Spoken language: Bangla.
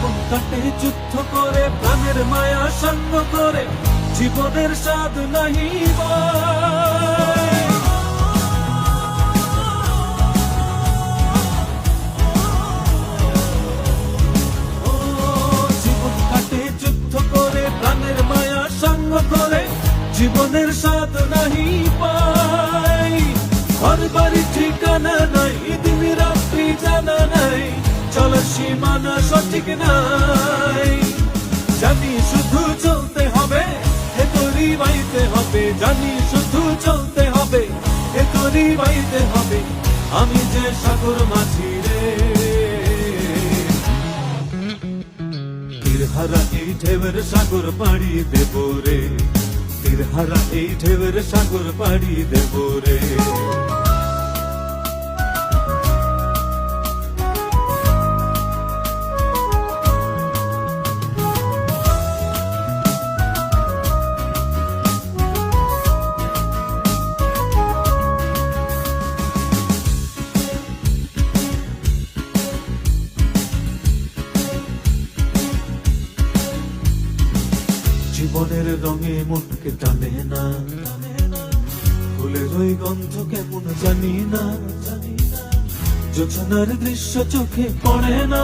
জীবন কাটে যুদ্ধ করে, প্রাণের মায়া সঙ্গ করে, জীবনের স্বাদ নাহি পায়। ও জীবন কাটে যুদ্ধ করে, প্রাণের মায়া সঙ্গ করে, জীবনের স্বাদ নাহি পাই। ঘর বাড়ি ঠিকানা নাই, দিন রাত্রি জানা নাই, চলার সীমানা সঠিক নাই। জানি শুধু চলতে হবে, এ তরি বাইতে হবে, জানি শুধু চলতে হবে, এ তরি বাইতে হবে। আমি যে সাগর মাঝি রে, তীরহারা এই ঢেউয়ের সাগর পাড়ি দেব রে, তীরহারা এই ঢেউয়ের সাগর পাড়ি দেব রে। জীবনের রঙে মনকে টানে না, ফুলের ওই গন্ধ কেমন জানি না, জোছনার দৃশ্য চোখে পড়ে না।